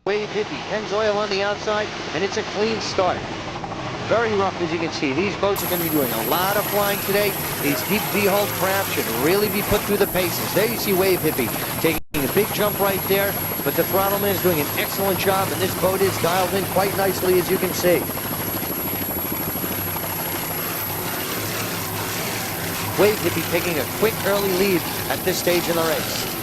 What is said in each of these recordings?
Wave Hippie. Ken's Oil on the outside, and it's a clean start. Very rough, as you can see. These boats are going to be doing a lot of flying today. These deep V-hull craft should really be put through the paces. There you see Wave Hippie taking a big jump right there, but the throttleman is doing an excellent job, and this boat is dialed in quite nicely, as you can see. Wave Hippie taking a quick early lead at this stage in the race.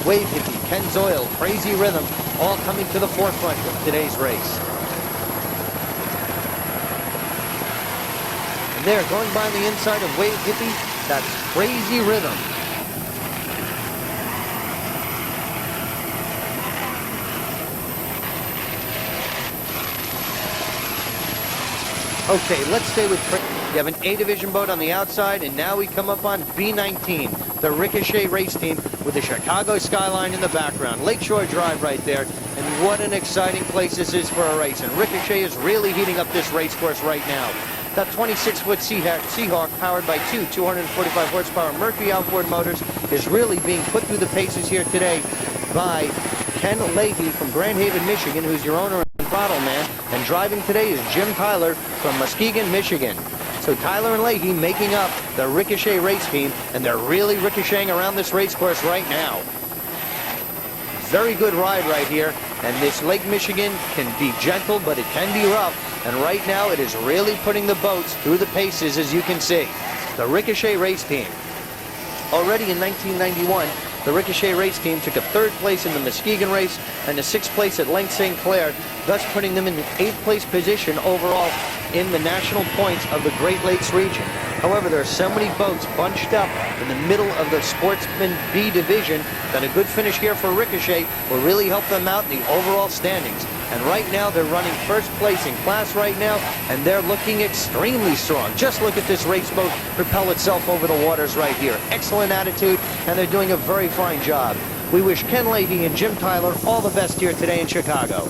Wave Hippie, Ken's Oil, Crazy Rhythm, all coming to the forefront of today's race. And there, going by the inside of Wave Hippie, that's Crazy Rhythm. Okay, let's stay with... You have an A-Division boat on the outside, and now we come up on B-19, the Ricochet race team with the Chicago skyline in the background. Lakeshore Drive right there, and what an exciting place this is for a race. And Ricochet is really heating up this race course right now. That 26-foot Seahawk, powered by two 245 horsepower Mercury outboard motors, is really being put through the paces here today by Ken Leahy from Grand Haven, Michigan, who's your owner and throttle man. And driving today is Jim Tyler from Muskegon, Michigan. So Tyler and Leahy making up the Ricochet race team, and they're really ricocheting around this race course right now. Very good ride right here, and this Lake Michigan can be gentle, but it can be rough, and right now it is really putting the boats through the paces, as you can see. The Ricochet race team. Already in 1991, the Ricochet race team took a 3rd place in the Muskegon race and a 6th place at Lake St. Clair, thus putting them in the 8th place position overall in the national points of the Great Lakes region. However, there are so many boats bunched up in the middle of the Sportsman B division that a good finish here for Ricochet will really help them out in the overall standings. And right now, they're running 1st place in class right now, and they're looking extremely strong. Just look at this race boat propel itself over the waters right here. Excellent attitude, and they're doing a very fine job. We wish Ken Leahy and Jim Tyler all the best here today in Chicago.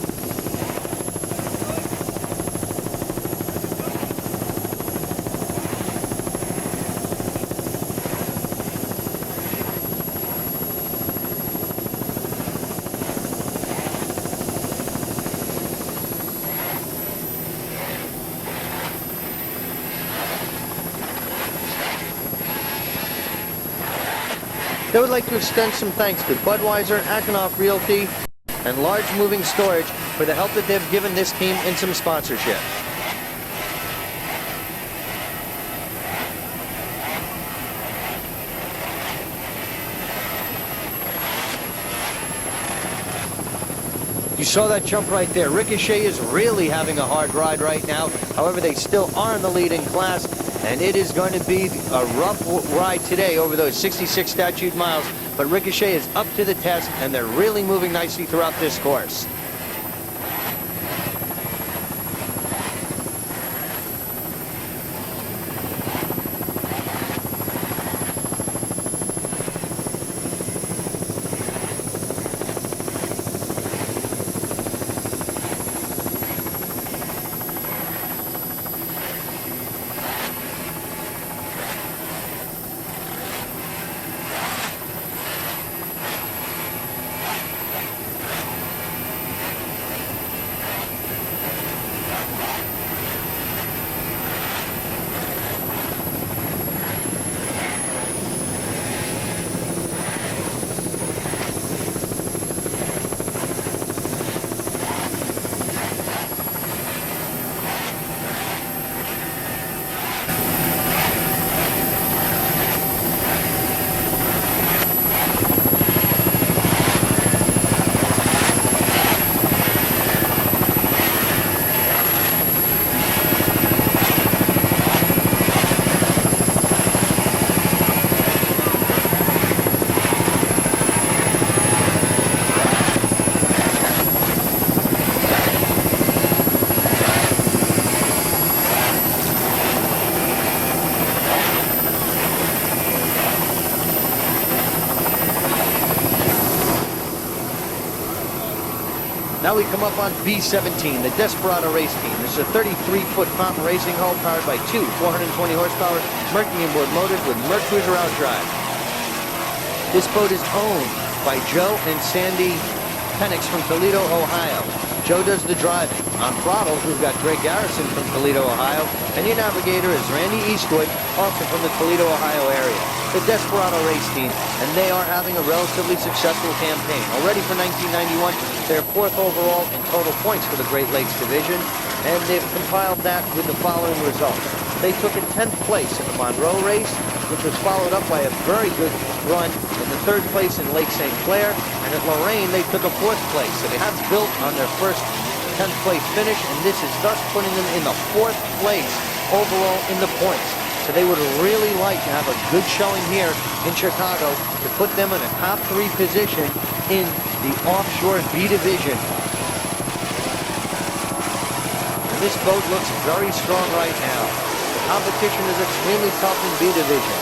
They would like to extend some thanks to Budweiser, Ackenoff Realty, and Large Moving Storage for the help that they've given this team in some sponsorship. You saw that jump right there. Ricochet is really having a hard ride right now. However, they still are in the lead in class, and it is going to be a rough ride today over those 66 statute miles. But Ricochet is up to the test, and they're really moving nicely throughout this course. Now we come up on B17, the Desperado race team. This is a 33-foot fountain racing hull powered by two 420 horsepower Mercury inboard motors with Mercury outdrive. This boat is owned by Joe and Sandy Penix from Toledo, Ohio. Joe does the driving. On throttles, we've got Greg Garrison from Toledo, Ohio, and your navigator is Randy Eastwood, also from the Toledo, Ohio area. The Desperado race team, and they are having a relatively successful campaign. Already for 1991, they're fourth overall in total points for the Great Lakes Division, and they've compiled that with the following results. They took a 10th place in the Monroe race, which was followed up by a very good run in the 3rd place in Lake St. Clair, and at Lorraine they took a 4th place. So they have built on their first 10th place finish, and this is thus putting them in the 4th place overall in the points. So they would really like to have a good showing here in Chicago to put them in a top 3 position in the Offshore B Division. And this boat looks very strong right now. The competition is extremely tough in B Division.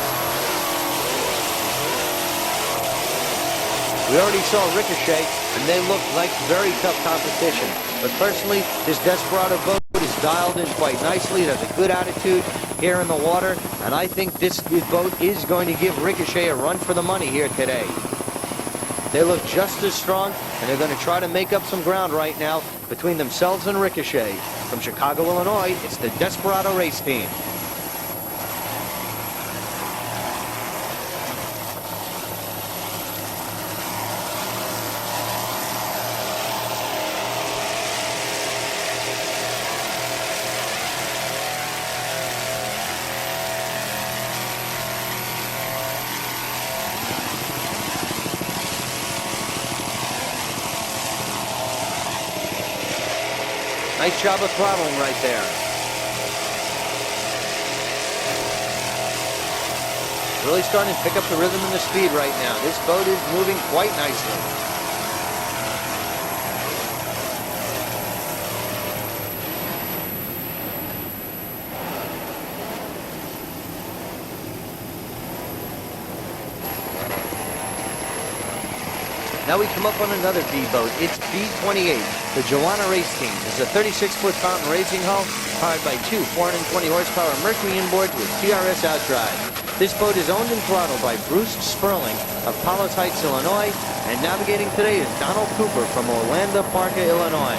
We already saw Ricochet, and they look like very tough competition. But personally, this Desperado boat is dialed in quite nicely. It has a good attitude here in the water, and I think this boat is going to give Ricochet a run for the money here today. They look just as strong, and they're going to try to make up some ground right now between themselves and Ricochet. From Chicago, Illinois, it's the Desperado race team. Nice job of throttling right there. Really starting to pick up the rhythm and the speed right now. This boat is moving quite nicely. Now we come up on another B boat. It's B28, the Joanna race team. It's a 36-foot fountain racing hull powered by two 420 horsepower Mercury inboards with TRS outdrive. This boat is owned and throttled by Bruce Sperling of Palos Heights, Illinois, and navigating today is Donald Cooper from Orlando Park, Illinois.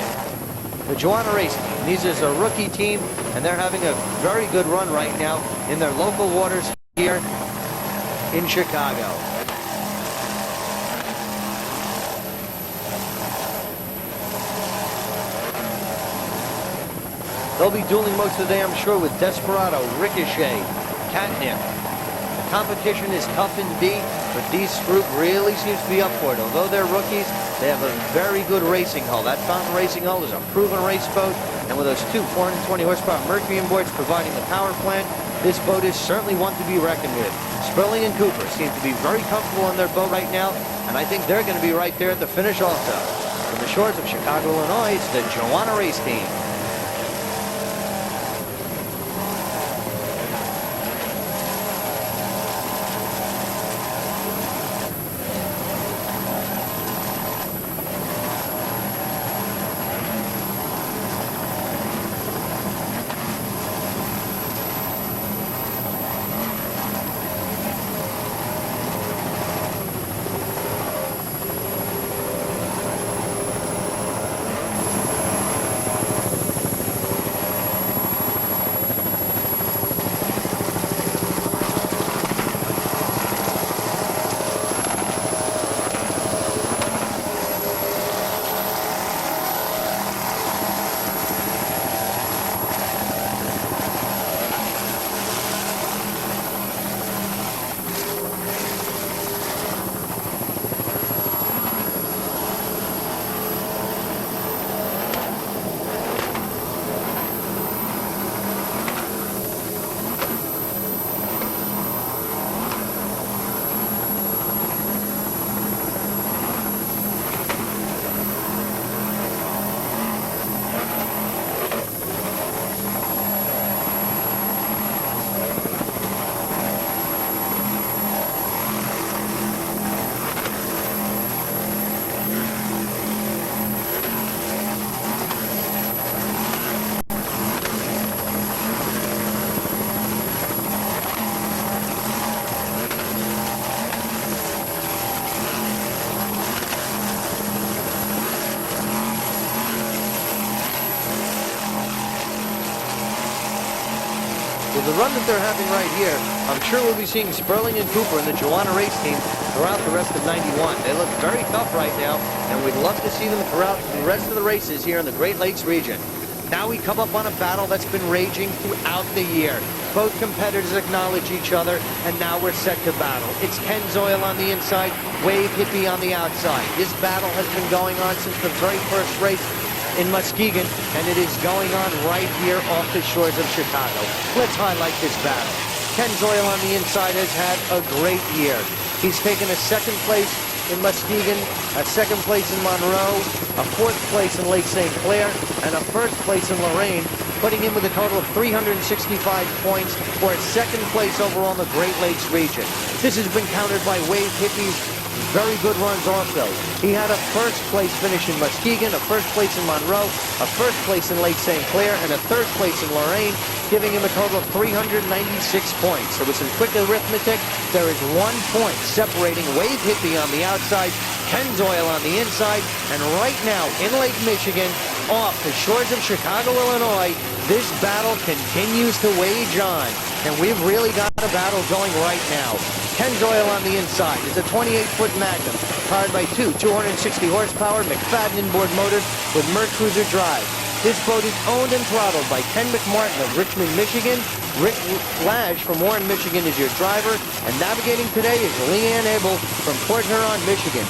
The Joanna race team, these is a rookie team, and they're having a very good run right now in their local waters here in Chicago. They'll be dueling most of the day, I'm sure, with Desperado, Ricochet, Catnip. The competition is tough in B, but this group really seems to be up for it. Although they're rookies, they have a very good racing hull. That fountain racing hull is a proven race boat, and with those two 420 horsepower Mercury inboards providing the power plant, this boat is certainly one to be reckoned with. Sperling and Cooper seem to be very comfortable on their boat right now, and I think they're going to be right there at the finish also. From the shores of Chicago, Illinois, it's the Joanna race team. With the run that they're having right here, I'm sure we'll be seeing Sperling and Cooper in the Joanna race team throughout the rest of 91. They look very tough right now, and we'd love to see them throughout the rest of the races here in the Great Lakes region. Now we come up on a battle that's been raging throughout the year. Both competitors acknowledge each other, and now we're set to battle. It's Ken Zoil on the inside, Wave Hippie on the outside. This battle has been going on since the very first race in Muskegon, and it is going on right here off the shores of Chicago. Let's highlight this battle. Ken Zoil on the inside has had a great year. He's taken a second place in Muskegon, a second place in Monroe, a fourth place in Lake St. Clair, and a first place in Lorraine, putting him with a total of 365 points for a second place overall in the Great Lakes region. This has been countered by Wave Hippie's very good runs also. He had a first place finish in Muskegon, a first place in Monroe, a first place in Lake St. Clair, and a third place in Lorraine, giving him a total of 396 points. So with some quick arithmetic, there is 1 point separating Wave Hippie on the outside, Ken Zoil on the inside, and right now in Lake Michigan, off the shores of Chicago, Illinois, this battle continues to wage on. And we've really got a battle going right now. Ken Zoil on the inside is a 28-foot Magnum, powered by two 260-horsepower McFadden inboard motors with Merc Cruiser drive. This boat is owned and throttled by Ken McMartin of Richmond, Michigan. Rick Lash from Warren, Michigan is your driver, and navigating today is Leanne Abel from Port Huron, Michigan.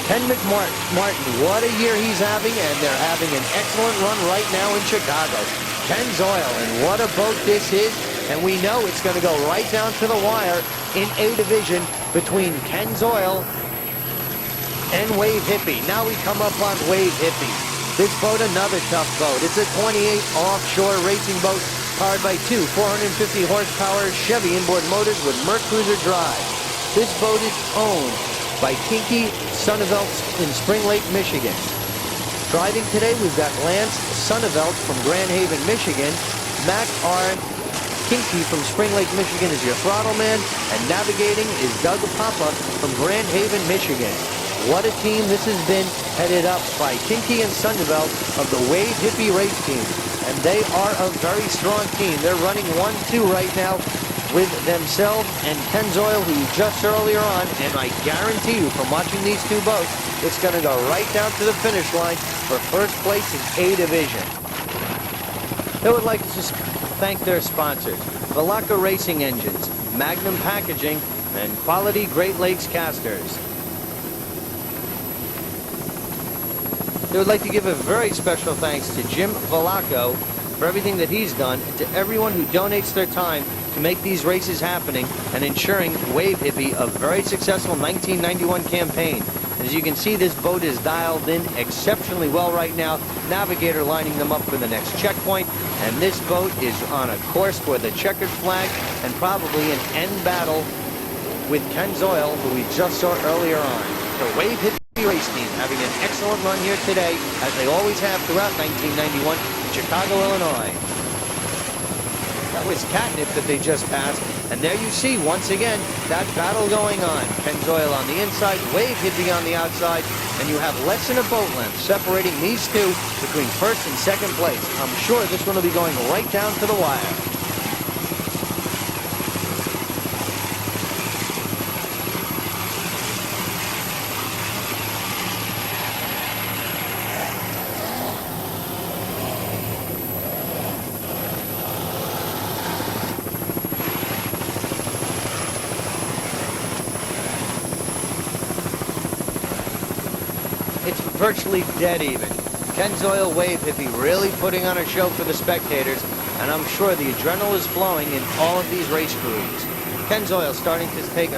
Ken McMartin, what a year he's having, and they're having an excellent run right now in Chicago. Ken Zoil, and what a boat this is, and we know it's going to go right down to the wire in A division between Ken Zoil and Wave Hippie. Now we come up on Wave Hippie. This boat, another tough boat. It's a 28 offshore racing boat powered by two 450 horsepower Chevy inboard motors with Merc Cruiser drive. This boat is owned by Kinky Sunneveldt in Spring Lake, Michigan. Driving today, we've got Lance Sunneveldt from Grand Haven, Michigan. Mac R. Kinky from Spring Lake, Michigan is your throttle man, and navigating is Doug Papa from Grand Haven, Michigan. What a team this has been, headed up by Kinky and Sunneveldt of the Wave Hippie race team. And they are a very strong team. They're running 1-2 right now with themselves and Ken Zoil, who you just saw earlier on, and I guarantee you from watching these two boats, it's going to go right down to the finish line for first place in A division. They would like to just thank their sponsors, Valaka Racing Engines, Magnum Packaging, and Quality Great Lakes Casters. They would like to give a very special thanks to Jim Valaco for everything that he's done, and to everyone who donates their time to make these races happening and ensuring Wave Hippie a very successful 1991 campaign. As you can see, this boat is dialed in exceptionally well right now. Navigator lining them up for the next checkpoint, and this boat is on a course for the checkered flag and probably an end battle with Ken Zoil, who we just saw earlier on. The Wave Hippie race team having an excellent run here today, as they always have throughout 1991 in Chicago, Illinois. That was Catnip that they just passed, and there you see once again that battle going on. Ken Zoil on the inside, Wave Hippie on the outside, and you have less than a boat length separating these two between first and second place. I'm sure this one will be going right down to the wire. It's virtually dead even. Ken Zoil, Wave Hippie really putting on a show for the spectators, and I'm sure the adrenaline is flowing in all of these race crews. Ken Zoil starting to take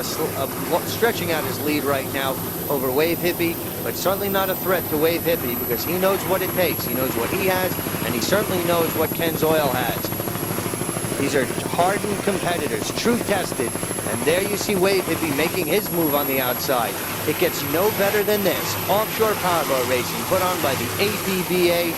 stretching out his lead right now over Wave Hippie, but certainly not a threat to Wave Hippie because he knows what it takes. He knows what he has, and he certainly knows what Ken Zoil has. These are hardened competitors, true tested, and there you see Wave Hippie making his move on the outside. It gets no better than this. Offshore Powerboat racing put on by the APBA.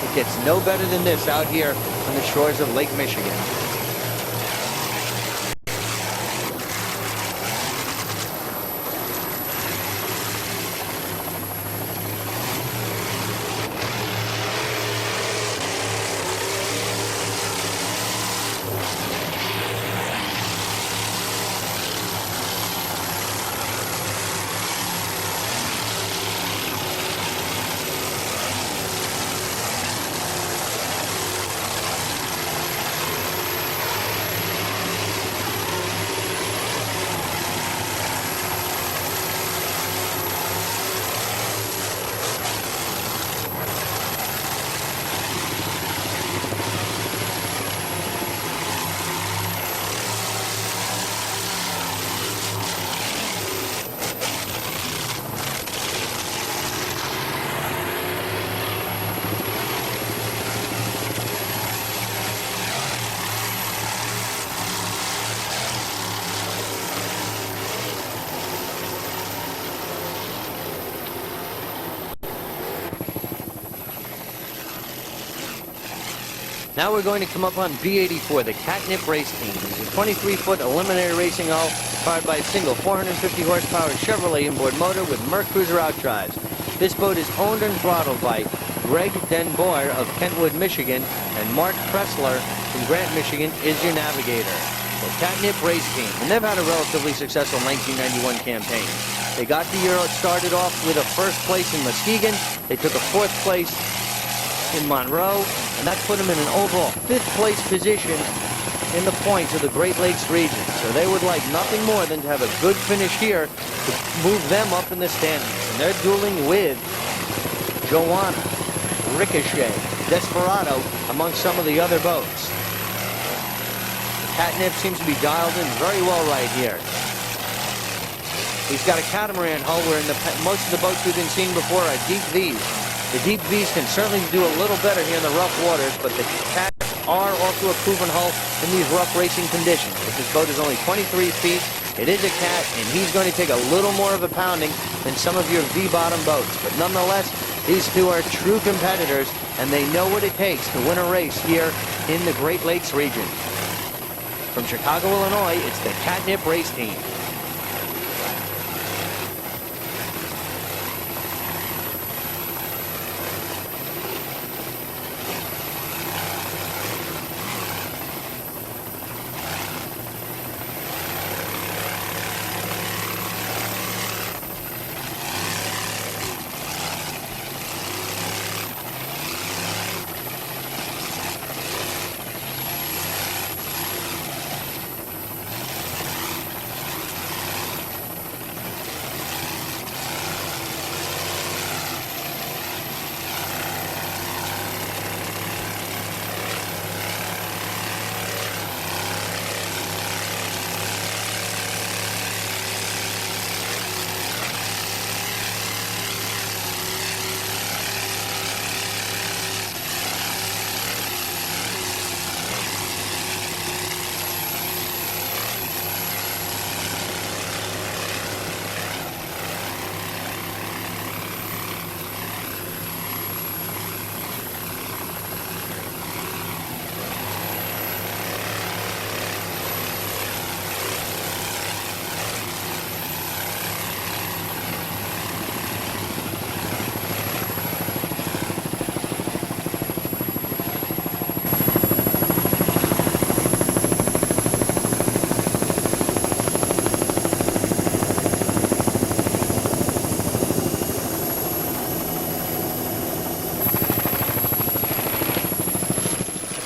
It gets no better than this out here on the shores of Lake Michigan. Now we're going to come up on B84, the Catnip Race Team. It's a 23-foot eliminator racing hull powered by a single 450 horsepower Chevrolet inboard motor with Merc Cruiser outdrives. This boat is owned and throttled by Greg Denboer of Kentwood, Michigan, and Mark Pressler from Grant, Michigan is your navigator. The Catnip Race Team, and they've had a relatively successful 1991 campaign. They got the year started off with a first place in Muskegon. They took a fourth place in Monroe, and that put them in an overall fifth place position in the points of the Great Lakes region. So they would like nothing more than to have a good finish here to move them up in the standings. And they're dueling with Joanna, Ricochet, Desperado, among some of the other boats. The Catnip seems to be dialed in very well right here. He's got a catamaran hull where most of the boats we've been seeing before are deep V's. The deep V's can certainly do a little better here in the rough waters, but the Cats are also a proven hull in these rough racing conditions. But this boat is only 23 feet. It is a Cat, and he's going to take a little more of a pounding than some of your V-bottom boats. But nonetheless, these two are true competitors, and they know what it takes to win a race here in the Great Lakes region. From Chicago, Illinois, it's the Catnip Race Team.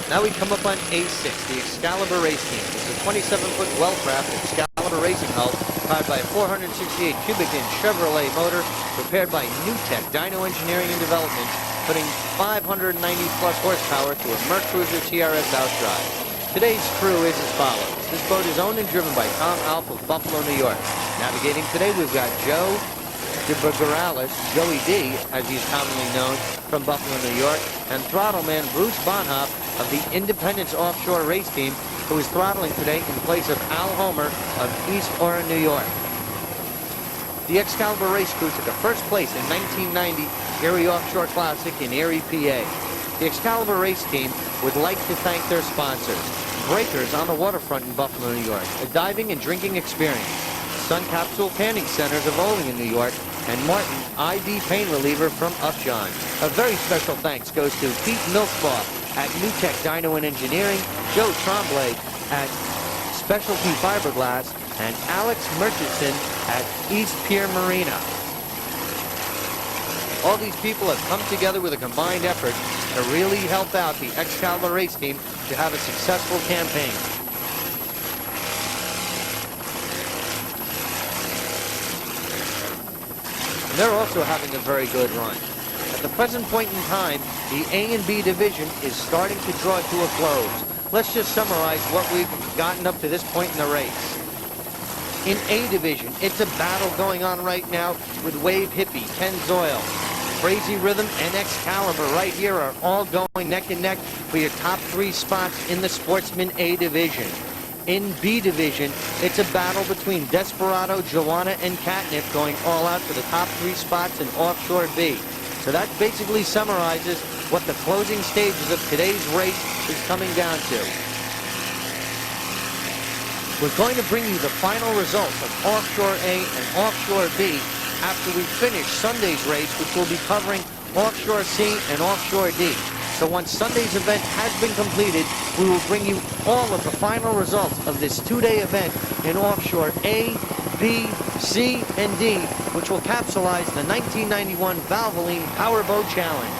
Now we come up on A6, the Excalibur Race Team. It's a 27-foot well-craft Excalibur racing hull powered by a 468 cubic inch Chevrolet motor prepared by NewTek Dyno Engineering and Development, putting 590-plus horsepower to a Merc Cruiser TRS outdrive. Today's crew is as follows. This boat is owned and driven by Tom Alf of Buffalo, New York. Navigating today, we've got Joe DeBergaralis, Joey D, as he's commonly known, from Buffalo, New York, and throttleman Bruce Bonhoff of the Independence Offshore Race Team, who is throttling today in place of Al Homer of East Orange, New York. The Excalibur race crew took a first place in 1990 Erie Offshore Classic in Erie, PA. The Excalibur race team would like to thank their sponsors: Breakers on the waterfront in Buffalo, New York, a diving and drinking experience; Sun Capsule Canning Centers of Olean, New York; and Martin IV Pain Reliever from Upjohn. A very special thanks goes to Pete Milsbaugh at NewTek Dyno and Engineering, Joe Tremblay at Specialty Fiberglass, and Alex Murchison at East Pier Marina. All these people have come together with a combined effort to really help out the Excalibur race team to have a successful campaign. And they're also having a very good run. At the present point in time, the A and B division is starting to draw to a close. Let's just summarize what we've gotten up to this point in the race. In A division, it's a battle going on right now with Wave Hippie, Pennzoil, Crazy Rhythm, and Excalibur right here are all going neck and neck for your top three spots in the Sportsman A division. In B division, it's a battle between Desperado, Joanna, and Catnip going all out for the top three spots in Offshore B. So that basically summarizes what the closing stages of today's race is coming down to. We're going to bring you the final results of Offshore A and Offshore B after we finish Sunday's race, which will be covering Offshore C and Offshore D. So once Sunday's event has been completed, we will bring you all of the final results of this two-day event in Offshore A, B, C, and D, which will capsulize the 1991 Valvoline Powerboat Challenge.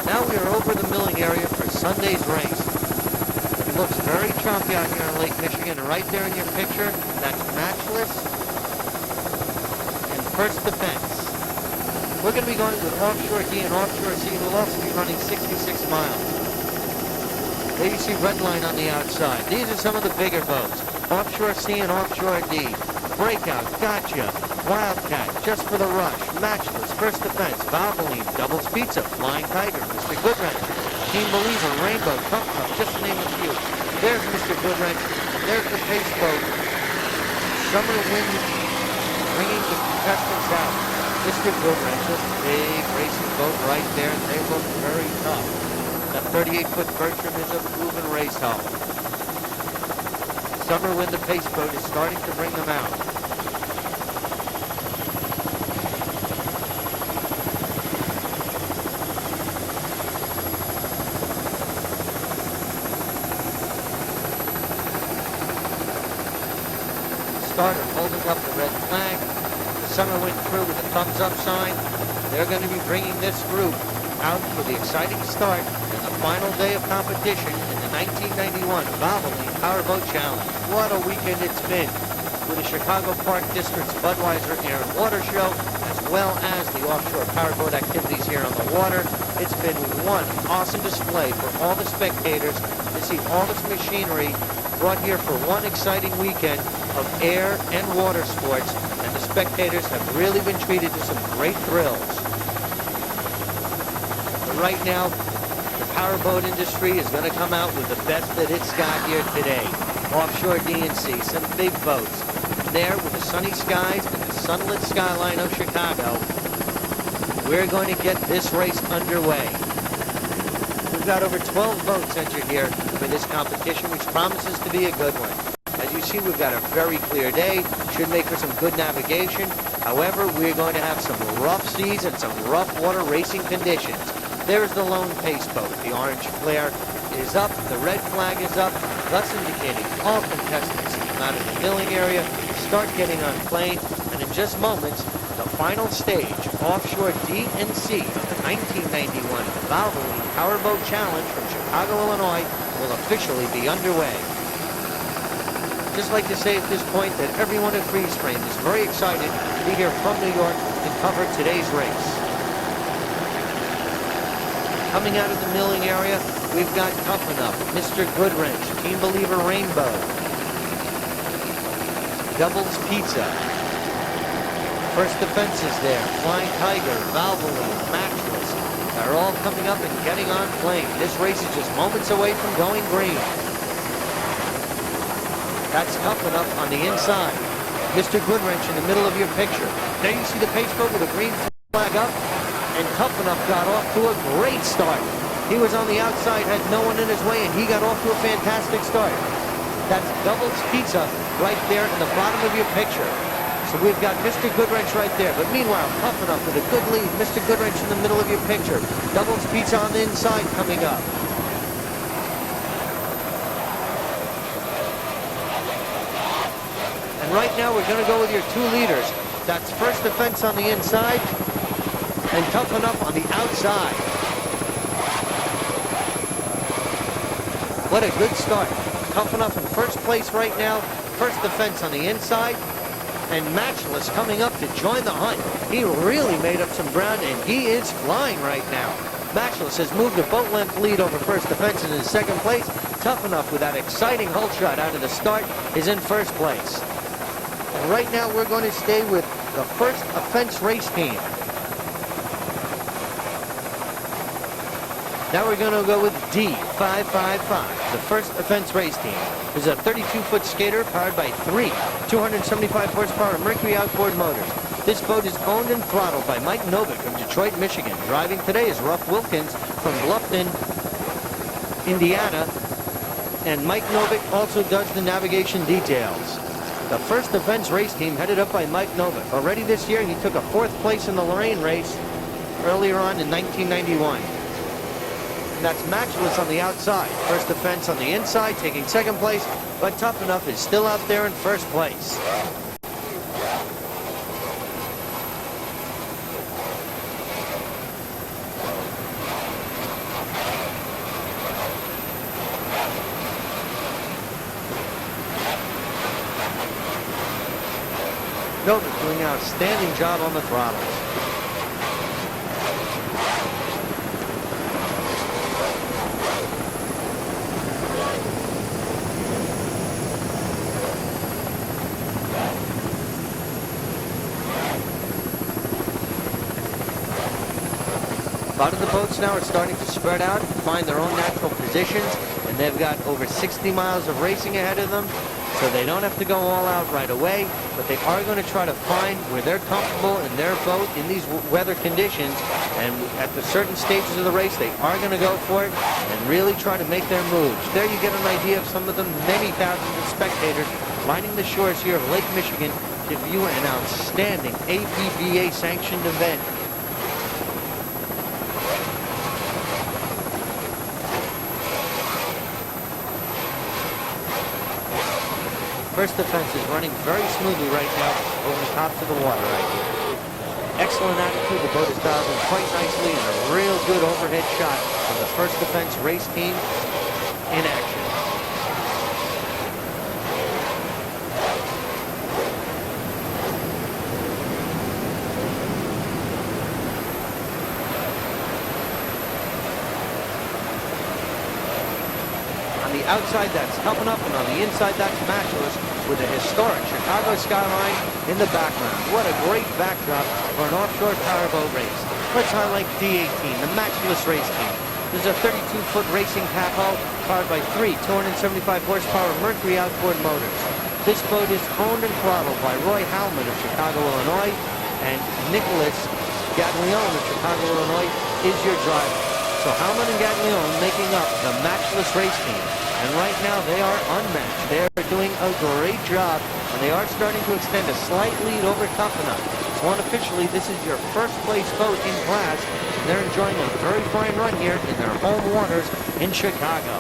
Now we are over the milling area for Sunday's race. It looks very choppy out here in Lake Michigan, and right there in your picture, that's Matchless and First Defense. We're going to be going with Offshore D and Offshore C. We'll also be running 66 miles. There you see red line on the outside. These are some of the bigger boats. Offshore C and Offshore D. Breakout, Gotcha, Wildcat, Just for the Rush, Matchless, First Defense, Valvoline, Doubles Pizza, Flying Tiger, Mr. Goodwrench, Team Believer, Rainbow, Cup Cup, just to name a few. There's Mr. Goodwrench, there's the Pace Boat. Summer Wind bringing the contestants out. Mr. Goodwrench, this big racing boat right there, and they look very tough. That 38-foot Bertram is a proven race hull. Summer Wind, the Pace Boat, is starting to bring them out. Starter holding up the red flag. The Summer Wind crew with a thumbs up sign. They're going to be bringing this group out for the exciting start in the final day of competition in the 1991 Valvoline Powerboat Challenge. What a weekend it's been, with the Chicago Park District's Budweiser Air and Water Show, as well as the offshore powerboat activities here on the water. It's been one awesome display for all the spectators to see all this machinery brought here for one exciting weekend of air and water sports, and the spectators have really been treated to some great thrills. But right now, the powerboat industry is going to come out with the best that it's got here today. Offshore D and C, some big boats. And there, with the sunny skies and the sunlit skyline of Chicago, we're going to get this race underway. We've got over 12 boats entered here for this competition, which promises to be a good one. As you see, we've got a very clear day. Should make for some good navigation. However, we're going to have some rough seas and some rough water racing conditions. There's the lone Pace Boat. The orange flare is up. The red flag is up, thus indicating all contestants come out of the milling area, start getting on plane, and in just moments, the final stage, Offshore D and C of the 1991 Valvoline Powerboat Challenge from Chicago, Illinois, will officially be underway. Just like to say at this point that everyone at Freeze Frame is very excited to be here from New York to cover today's race. Coming out of the milling area, we've got Tough Enough, Mr. Goodwrench, Team Believer Rainbow, Doubles Pizza, First Defense is there, Flying Tiger, Valvoline, Matchless. They're all coming up and getting on plane. This race is just moments away from going green. That's Tough Enough on the inside. Mr. Goodwrench in the middle of your picture. There you see the Pace Boat with a green flag up, and Tough Enough got off to a great start. He was on the outside, had no one in his way, and he got off to a fantastic start. That's Doubles Pizza right there in the bottom of your picture. So we've got Mr. Goodwrench right there. But meanwhile, Tough Enough with a good lead. Mr. Goodwrench in the middle of your picture. Doubles Pizza on the inside coming up. And right now we're going to go with your two leaders. That's first defense on the inside and Tough Enough on the outside. What a good start. Tough Enough in first place right now. First defense on the inside. And Matchless coming up to join the hunt. He really made up some ground, and he is flying right now. Matchless has moved a boat length lead over first defense and in second place. Tough Enough with that exciting hull shot out of the start is in first place. And right now we're going to stay with the first offense race team. Now we're going to go with D555, the first offense race team. This is a 32-foot skater powered by three 275 horsepower Mercury outboard motors. This boat is owned and throttled by Mike Novick of Detroit, Michigan. Driving today is Ruff Wilkins from Bluffton, Indiana. And Mike Novick also does the navigation details. The first defense race team headed up by Mike Novick. Already this year, he took a 4th place in the Lorraine race earlier on in 1991. And that's Matchless on the outside. First defense on the inside, taking second place, but Tough Enough is still out there in first place. Novick doing an outstanding job on the throttles. A lot of the boats now are starting to spread out and find their own natural positions, and they've got over 60 miles of racing ahead of them, so they don't have to go all out right away, but they are going to try to find where they're comfortable in their boat in these weather conditions, and at the certain stages of the race, they are going to go for it and really try to make their moves. There you get an idea of some of the many thousands of spectators lining the shores here of Lake Michigan to view an outstanding APBA-sanctioned event. First defense is running very smoothly right now over the tops of the water right here. Excellent attitude. The boat is dialed in quite nicely, and a real good overhead shot from the first defense race team in action. On the outside, that's Tough Enough, and on the inside, that's Matchless, with a historic Chicago skyline in the background. What a great backdrop for an offshore powerboat race. Let's highlight D18, the Matchless race team. This is a 32-foot racing half hull powered by three 275 horsepower Mercury outboard motors. This boat is owned and throttled by Roy Howman of Chicago, Illinois, and Nicholas Gaglione of Chicago, Illinois is your driver. So Howman and Gaglione making up the Matchless race team. And right now they are unmatched. They are doing a great job, and they are starting to extend a slight lead over Tough Enough. So unofficially, this is your first place boat in class, and they're enjoying a very fine run here in their home waters in Chicago.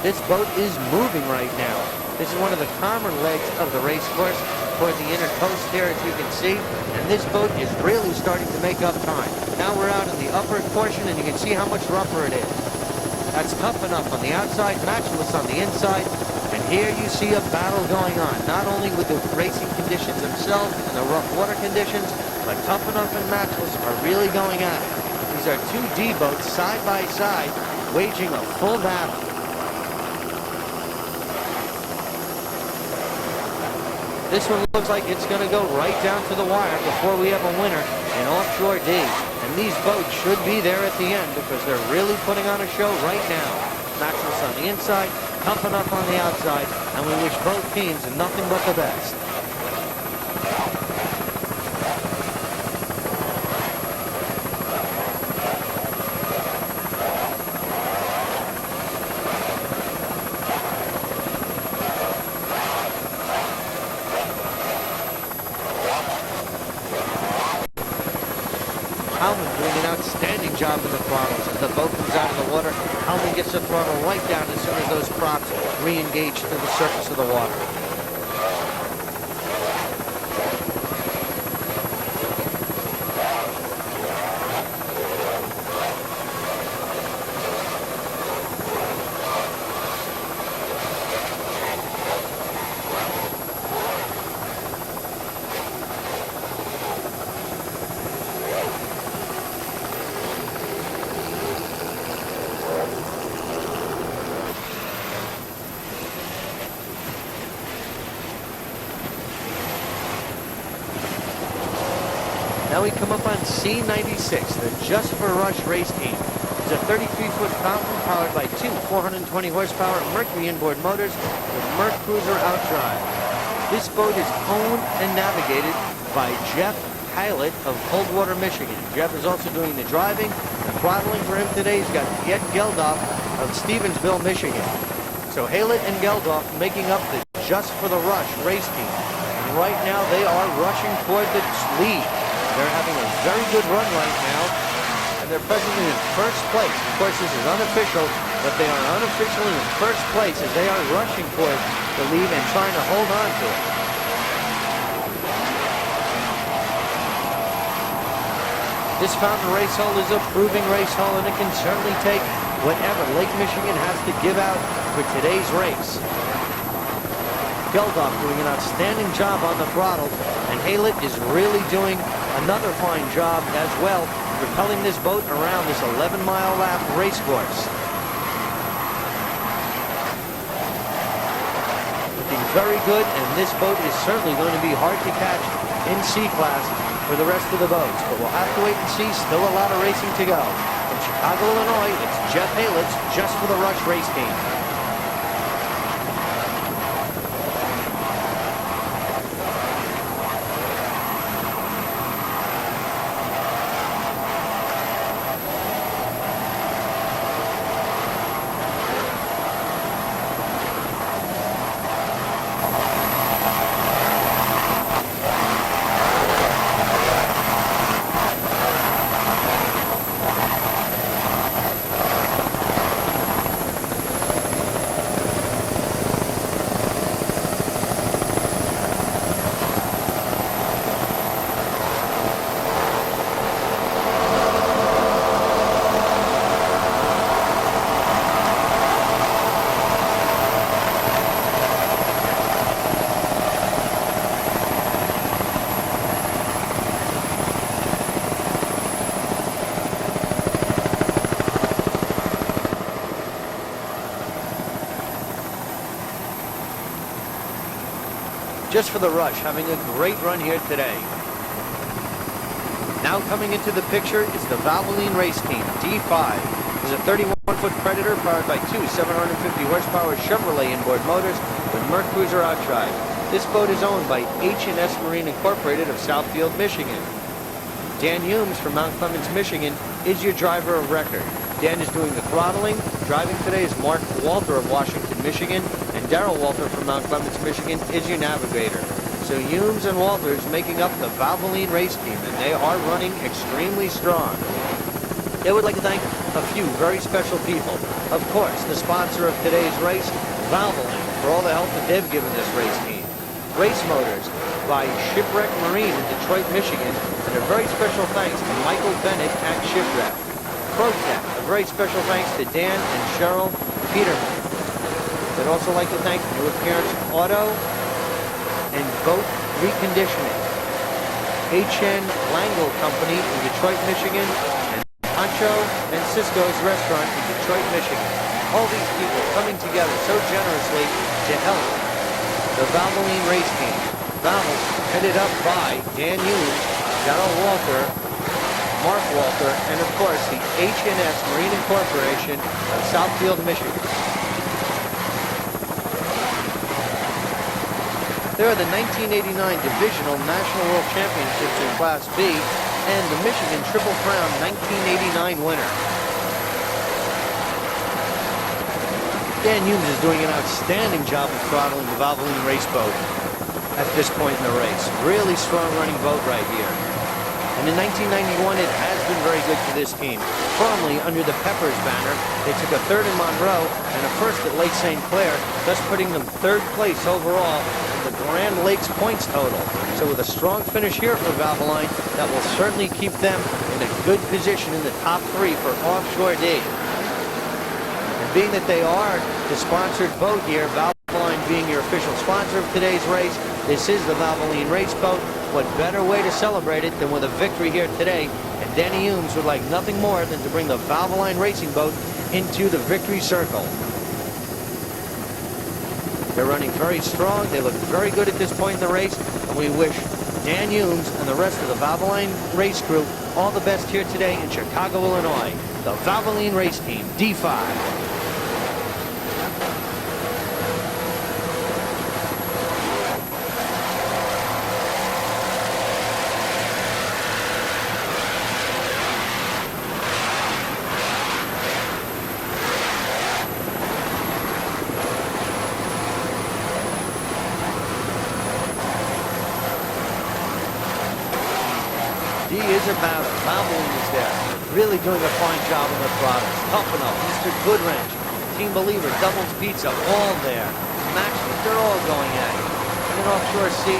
This boat is moving right now. This is one of the calmer legs of the race course toward the inner coast here, as you can see, and this boat is really starting to make up time. Now we're out in the upper portion, and you can see how much rougher it is. That's Tough Enough on the outside, Matchless on the inside, and here you see a battle going on, not only with the racing conditions themselves and the rough water conditions, but Tough Enough and Matchless are really going at it. These are two D boats side by side, waging a full battle. This one looks like it's going to go right down to the wire before we have a winner in Offshore D. And these boats should be there at the end because they're really putting on a show right now. Matchless on the inside, Tough Enough on the outside, and we wish both teams nothing but the best. Howman doing an outstanding job in the throttles. As the boat comes out of the water, Hellman gets the throttle right down as soon as those props re-engage to the surface of the water. Now we come up on C96, the Just for Rush race team. It's a 33-foot fountain powered by two 420-horsepower Mercury inboard motors with Merc Cruiser outdrive. This boat is owned and navigated by Jeff Pilot of Coldwater, Michigan. Jeff is also doing the driving. The throttling for him today has got Ed Geldof of Stevensville, Michigan. So Haylett and Geldof making up the Just for the Rush race team. And right now they are rushing toward the lead. They're having a very good run right now, and they're presently in first place. Of course, this is unofficial, but they are unofficially in first place as they are rushing toward the lead and trying to hold on to it. This fountain race hall is a proving race hall, and it can certainly take whatever Lake Michigan has to give out for today's race. Geldof doing an outstanding job on the throttle, and Haylett is really doing another fine job as well, propelling this boat around this 11-mile lap race course. Looking very good, and this boat is certainly going to be hard to catch in C-class for the rest of the boats. But we'll have to wait and see. Still a lot of racing to go. From Chicago, Illinois, it's Jeff Haylett's Just for the Rush race team. Just for the Rush, having a great run here today. Now coming into the picture is the Valvoline race team, D5. It's a 31-foot Predator powered by two 750-horsepower Chevrolet inboard motors with Merc Cruiser outdrive. This boat is owned by H&S Marine Incorporated of Southfield, Michigan. Dan Humes from Mount Clemens, Michigan is your driver of record. Dan is doing the throttling. Driving today is Mark Walter of Washington, Michigan, and Darrell Walter from Mount Clemens, Michigan is your navigator. So Humes and Walters making up the Valvoline race team, and they are running extremely strong. They would like to thank a few very special people. Of course, the sponsor of today's race, Valvoline, for all the help that they've given this race team. Race Motors by Shipwreck Marine in Detroit, Michigan, and a very special thanks to Michael Bennett at Shipwreck. ProTech, a very special thanks to Dan and Cheryl Peterman. I'd also like to thank New Appearance Auto and Boat Reconditioning, H.N. Langle Company in Detroit, Michigan, and Pancho and Cisco's Restaurant in Detroit, Michigan. All these people coming together so generously to help the Valvoline race team. Valvoline headed up by Dan Humes, Darrell Walter, Mark Walter, and of course the H&S Marine Incorporation of Southfield, Michigan. There are the 1989 Divisional National World Championships in Class B and the Michigan Triple Crown 1989 winner. Dan Humes is doing an outstanding job of throttling the Valvoline race boat at this point in the race. Really strong running boat right here. And in 1991, it has been very good for this team. Firmly under the Peppers banner, they took a third in Monroe and a first at Lake St. Clair, thus putting them third place overall in the Grand Lakes points total. So with a strong finish here for Valvoline, that will certainly keep them in a good position in the top 3 for Offshore D. And being that they are the sponsored boat here, Valvoline being your official sponsor of today's race, this is the Valvoline race boat. What better way to celebrate it than with a victory here today? And Danny Humes would like nothing more than to bring the Valvoline racing boat into the victory circle. They're running very strong. They look very good at this point in the race. And we wish Dan Humes and the rest of the Valvoline race crew all the best here today in Chicago, Illinois. The Valvoline race team, D5. D is about it. Valvoline is there. Really doing a fine job on the throttle. Helping up. Mr. Goodwrench, Team Believer, Doubles Pizza, all there. Max, they're all going at it. And Offshore C,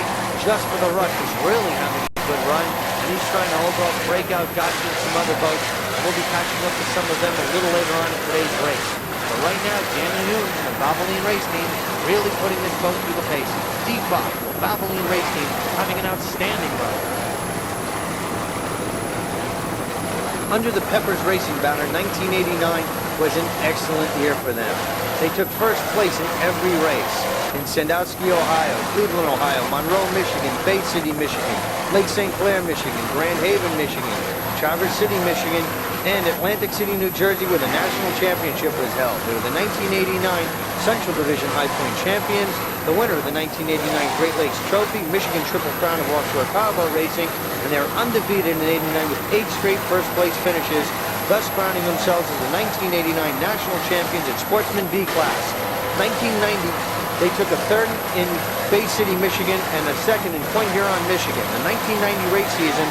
just for the rush, is really having a good run. And he's trying to hold off breakout gotcha in some other boats. We'll be catching up to some of them a little later on in today's race. But right now, Danny Humes and the Valvoline race team really putting this boat through the paces. D5, the Valvoline race team having an outstanding run. Under the Peppers Racing banner, 1989 was an excellent year for them. They took first place in every race. In Sandusky, Ohio, Cleveland, Ohio, Monroe, Michigan, Bay City, Michigan, Lake St. Clair, Michigan, Grand Haven, Michigan, Traverse City, Michigan, and Atlantic City, New Jersey, where the national championship was held. They were the 1989 Central Division High Point champions, the winner of the 1989 Great Lakes Trophy, Michigan Triple Crown of Offshore Powerboat Racing, and they're undefeated in 89 with 8 straight first-place finishes, thus crowning themselves as the 1989 national champions at Sportsman B class. 1990, they took a third in Bay City, Michigan, and a second in Point Huron, Michigan. The 1990 race season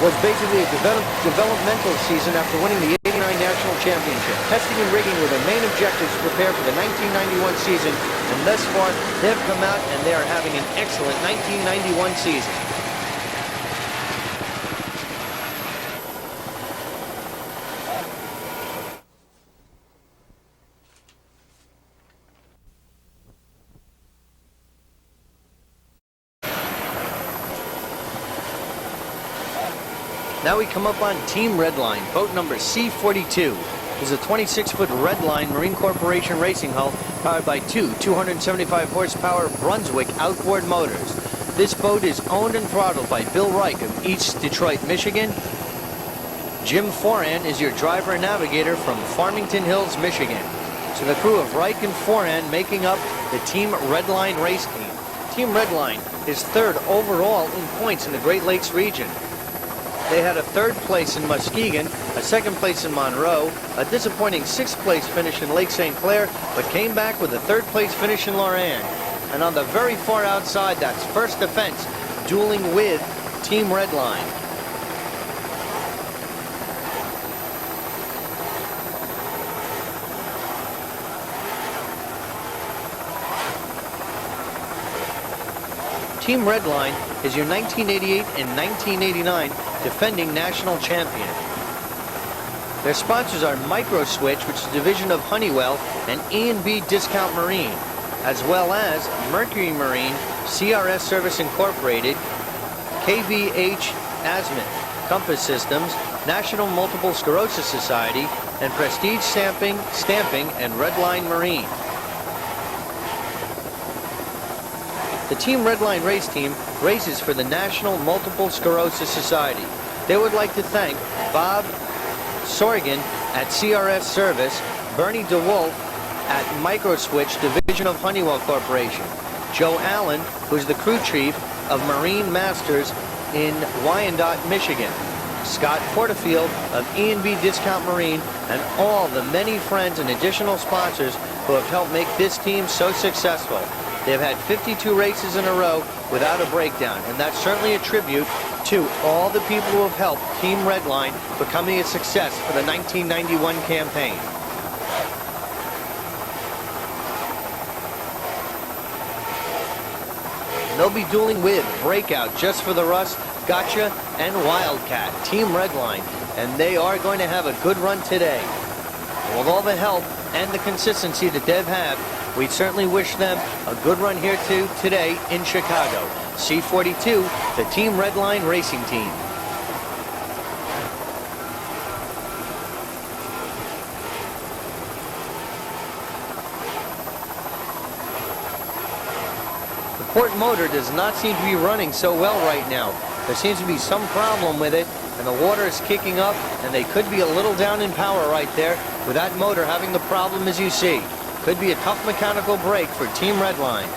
was basically a developmental season after winning the 89 national championship. Testing and rigging were the main objectives to prepare for the 1991 season, and thus far, they've come out and they are having an excellent 1991 season. Now we come up on Team Redline, boat number C42. This is a 26-foot Redline Marine Corporation racing hull powered by two 275 horsepower Brunswick outboard motors. This boat is owned and throttled by Bill Reich of East Detroit, Michigan. Jim Foran is your driver and navigator from Farmington Hills, Michigan. So the crew of Reich and Foran making up the Team Redline race team. Team Redline is third overall in points in the Great Lakes region. They had a third place in Muskegon, a second place in Monroe, a disappointing 6th place finish in Lake St. Clair, but came back with a 3rd place finish in Loran. And on the very far outside, that's First Defense, dueling with Team Redline. Team Redline is your 1988 and 1989 defending national champion. Their sponsors are Micro Switch, which is a division of Honeywell, and E&B Discount Marine, as well as Mercury Marine, CRS Service Incorporated, KVH Azimuth, Compass Systems, National Multiple Sclerosis Society, and Prestige Stamping, and Redline Marine. The Team Redline race team races for the National Multiple Sclerosis Society. They would like to thank Bob Sorgan at CRS Service, Bernie DeWolf at Microswitch, division of Honeywell Corporation, Joe Allen, who's the crew chief of Marine Masters in Wyandotte, Michigan, Scott Porterfield of E&B Discount Marine, and all the many friends and additional sponsors who have helped make this team so successful. They've had 52 races in a row without a breakdown, and that's certainly a tribute to all the people who have helped Team Redline becoming a success for the 1991 campaign. They'll be dueling with Breakout, Just for the Rust, Gotcha, and Wildcat, Team Redline, and they are going to have a good run today. With all the help and the consistency that they've had, we certainly wish them a good run here too today in Chicago. C42, the Team Redline racing team. The port motor does not seem to be running so well right now. There seems to be some problem with it, and the water is kicking up, and they could be a little down in power right there with that motor having the problem as you see. Could be a tough mechanical break for Team Redline.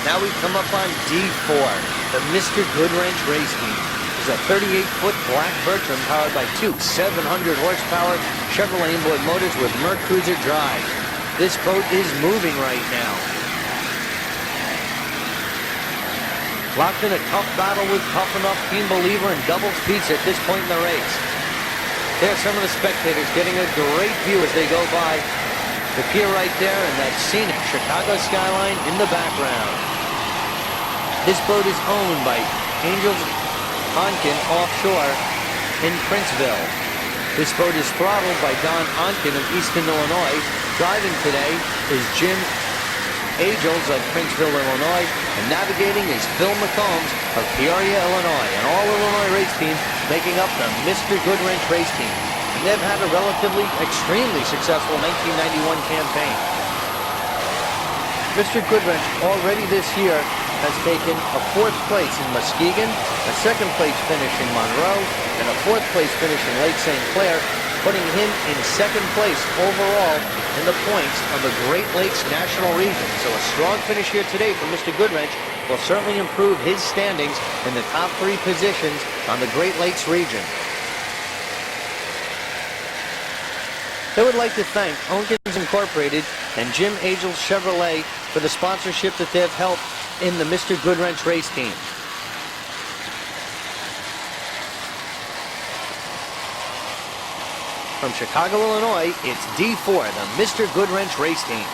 Now we come up on D4. The Mr. Goodwrench race team is a 38-foot black Bertram powered by two 700-horsepower Chevrolet inboard motors with Merc Cruiser drive. This boat is moving right now. Locked in a tough battle with Tough Enough, Team Believer, and Doubles Pizza at this point in the race. There's some of the spectators getting a great view as they go by the pier right there and that scenic Chicago skyline in the background. This boat is owned by Angels Onken Offshore in Princeville. This boat is throttled by Don Onken of Easton, Illinois. Driving today is Jim Angels of Princeville, Illinois, and navigating is Phil McCombs of Peoria, Illinois. An all-Illinois race team making up the Mr. Goodwrench race team. And they've had a relatively, extremely successful 1991 campaign. Mr. Goodwrench already this year has taken a 4th place in Muskegon, a 2nd place finish in Monroe, and a 4th place finish in Lake St. Clair, putting him in 2nd place overall in the points of the Great Lakes National Region. So a strong finish here today for Mr. Goodwrench will certainly improve his standings in the top 3 positions on the Great Lakes region. They would like to thank Onkins Incorporated and Jim Angels Chevrolet for the sponsorship that they've helped in the Mr. Goodwrench race team. From Chicago, Illinois, it's D4, the Mr. Goodwrench race team.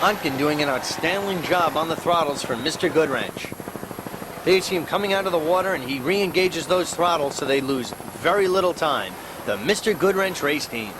Onken doing an outstanding job on the throttles for Mr. Goodwrench. There you see him coming out of the water, and he re-engages those throttles so they lose very little time. The Mr. Goodwrench race team.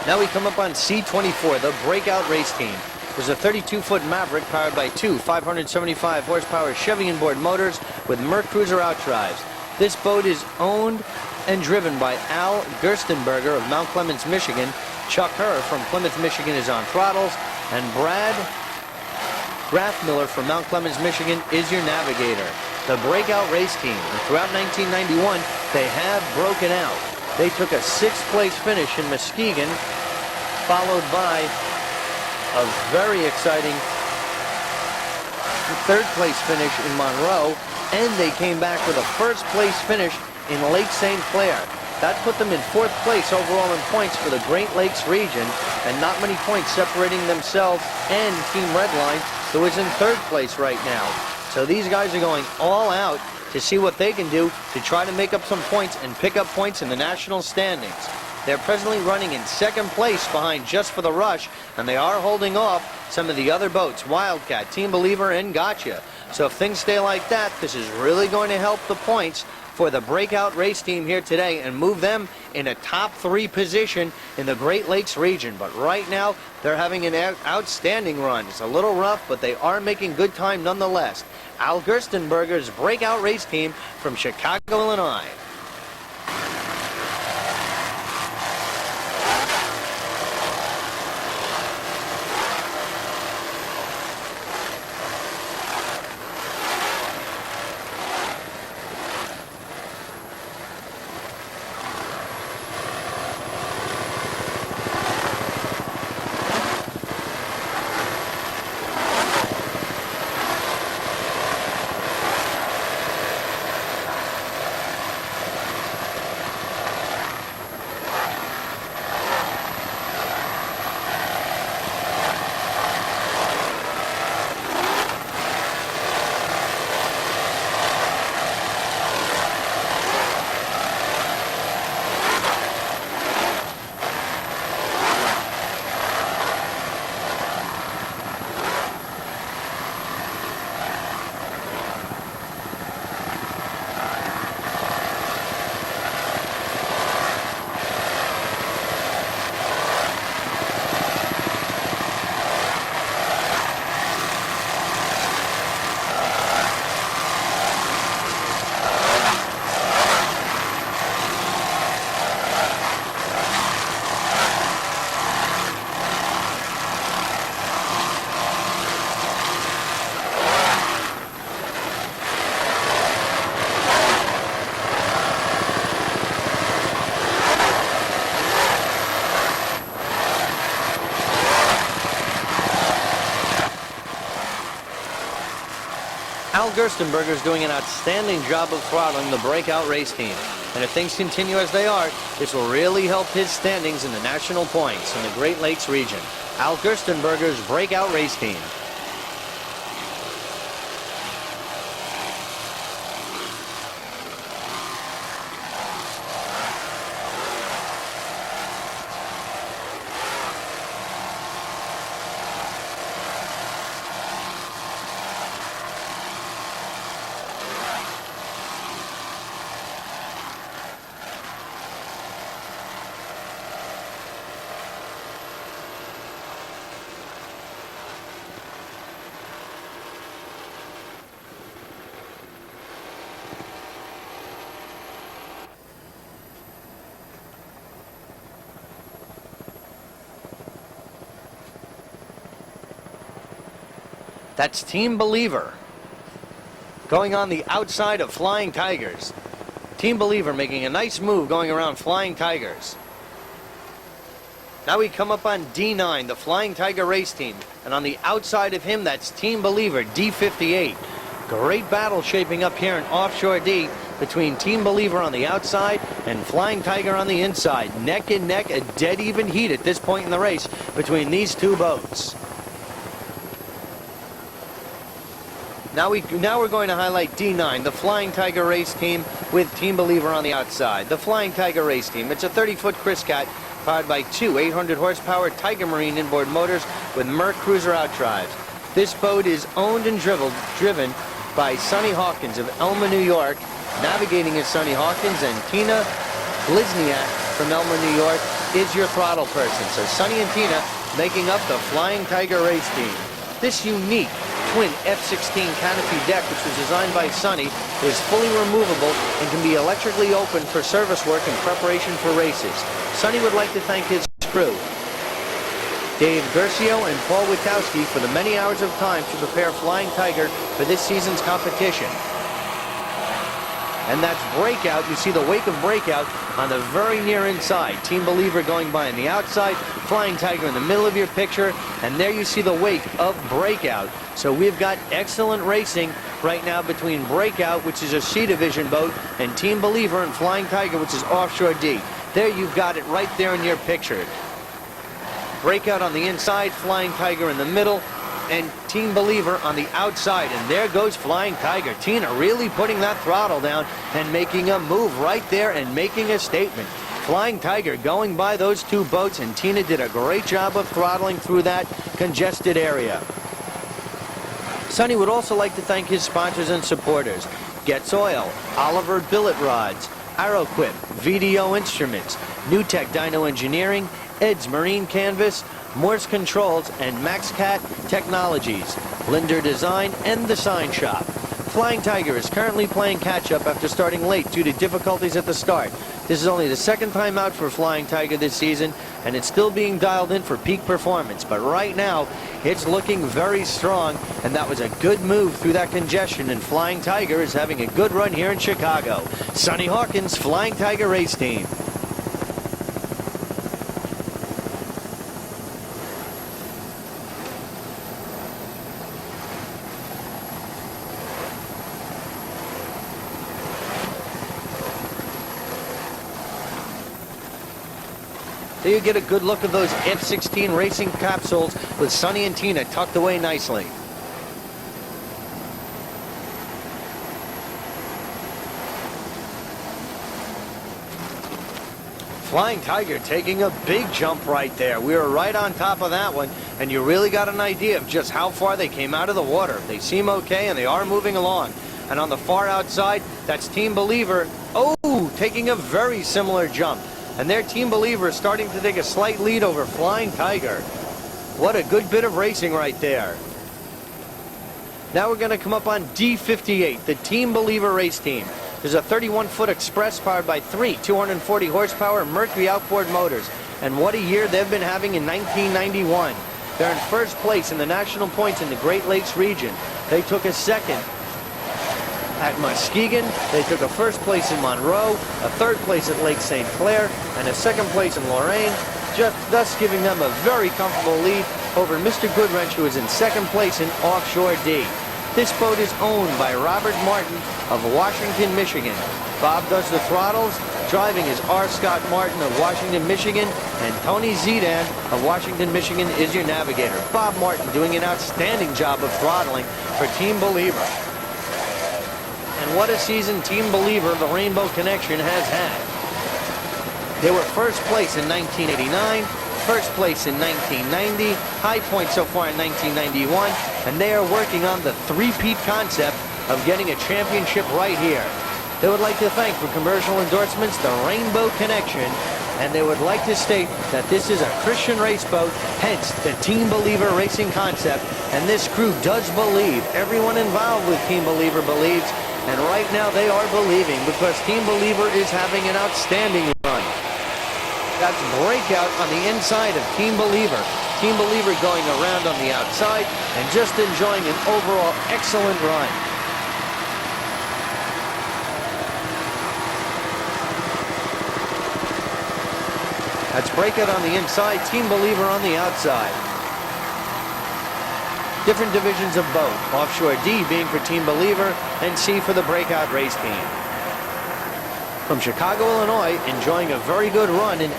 Now we come up on C24, the breakout race team. There's a 32-foot Maverick powered by two 575 horsepower Chevy inboard motors with Merc Cruiser outdrives. This boat is owned and driven by Al Gerstenberger of Mount Clemens, Michigan. Chuck Herr from Plymouth, Michigan is on throttles, and Brad Grathmiller from Mount Clemens, Michigan is your navigator. The breakout race team, and throughout 1991, they have broken out. They took a 6th place finish in Muskegon, followed by a very exciting 3rd place finish in Monroe, and they came back with a 1st place finish in Lake St. Clair. That put them in 4th place overall in points for the Great Lakes region, and not many points separating themselves and Team Redline, who is in 3rd place right now. So these guys are going all out to see what they can do to try to make up some points and pick up points in the national standings. They're presently running in 2nd place behind Just for the Rush, and they are holding off some of the other boats, Wildcat, Team Believer, and Gotcha. So if things stay like that, this is really going to help the points for the breakout race team here today and move them in a top 3 position in the Great Lakes region. But right now, they're having an outstanding run. It's a little rough, but they are making good time nonetheless. Al Gerstenberger's breakout race team from Chicago, Illinois. Al Gerstenberger is doing an outstanding job of throttling the breakout race team. And if things continue as they are, this will really help his standings in the national points in the Great Lakes region. Al Gerstenberger's breakout race team. That's Team Believer going on the outside of Flying Tigers. Team Believer making a nice move going around Flying Tigers. Now we come up on D9, the Flying Tiger race team. And on the outside of him, that's Team Believer, D58. Great battle shaping up here in Offshore D between Team Believer on the outside and Flying Tiger on the inside. Neck and neck, a dead even heat at this point in the race between these two boats. Now we're going to highlight D9, the Flying Tiger race team with Team Believer on the outside. The Flying Tiger race team, it's a 30-foot Chris Cat powered by two 800-horsepower Tiger Marine inboard motors with Merc Cruiser outdrives. This boat is owned and driven by Sonny Hawkins of Elma, New York. Navigating is Sonny Hawkins and Tina Blizniak from Elma, New York. is your throttle person. So Sonny and Tina making up the Flying Tiger race team. This unique twin F-16 canopy deck, which was designed by Sonny, is fully removable and can be electrically opened for service work in preparation for races. Sonny would like to thank his crew, Dave Gercio and Paul Witowski, for the many hours of time to prepare Flying Tiger for this season's competition. And that's Breakout. You see the wake of Breakout on the very near inside. Team Believer going by on the outside, Flying Tiger in the middle of your picture, and there you see the wake of Breakout. So we've got excellent racing right now between Breakout, which is a C Division boat, and Team Believer and Flying Tiger, which is Offshore D. There you've got it right there in your picture. Breakout on the inside, Flying Tiger in the middle, and Team Believer on the outside. And there goes Flying Tiger. Tina really putting that throttle down and making a move right there and making a statement. Flying Tiger going by those two boats, and Tina did a great job of throttling through that congested area. Sonny would also like to thank his sponsors and supporters: Getz Oil, Oliver Billet Rods, Arrowquip, VDO Instruments, NewTek Dyno Engineering, Ed's Marine Canvas, Morse Controls, and MaxCat Technologies, Linder Design, and The Sign Shop. Flying Tiger is currently playing catch-up after starting late due to difficulties at the start. This is only the second time out for Flying Tiger this season, and it's still being dialed in for peak performance. But right now, it's looking very strong, and that was a good move through that congestion, and Flying Tiger is having a good run here in Chicago. Sonny Hawkins, Flying Tiger Race Team. There you get a good look at those F-16 racing capsules with Sonny and Tina tucked away nicely. Flying Tiger taking a big jump right there. We were right on top of that one, and you really got an idea of just how far they came out of the water. They seem okay, and they are moving along. And on the far outside, that's Team Believer. Oh, taking a very similar jump. And their Team Believer is starting to take a slight lead over Flying Tiger. What a good bit of racing right there. Now we're going to come up on D58, the Team Believer race team. There's a 31-foot Express powered by three 240 horsepower Mercury outboard motors. And what a year they've been having in 1991. They're in first place in the national points in the Great Lakes region. They took a second at Muskegon, they took a first place in Monroe, a third place at Lake St. Clair, and a second place in Lorraine, thus giving them a very comfortable lead over Mr. Goodwrench, who is in second place in Offshore D. This boat is owned by Robert Martin of Washington, Michigan. Bob does the throttles. Driving is R. Scott Martin of Washington, Michigan, and Tony Zedan of Washington, Michigan is your navigator. Bob Martin doing an outstanding job of throttling for Team Believer. And what a season Team Believer, the Rainbow Connection, has had. They were first place in 1989, first place in 1990, high point so far in 1991, and they are working on the three-peat concept of getting a championship right here. They would like to thank for commercial endorsements the Rainbow Connection, and they would like to state that this is a Christian race boat, hence the Team Believer racing concept, and this crew does believe. Everyone involved with Team Believer believes. And right now they are believing, because Team Believer is having an outstanding run. That's Breakout on the inside of Team Believer. Team Believer going around on the outside and just enjoying an overall excellent run. That's Breakout on the inside, Team Believer on the outside. Different divisions of boat, Offshore D being for Team Believer and C for the Breakout race team. From Chicago, Illinois, enjoying a very good run and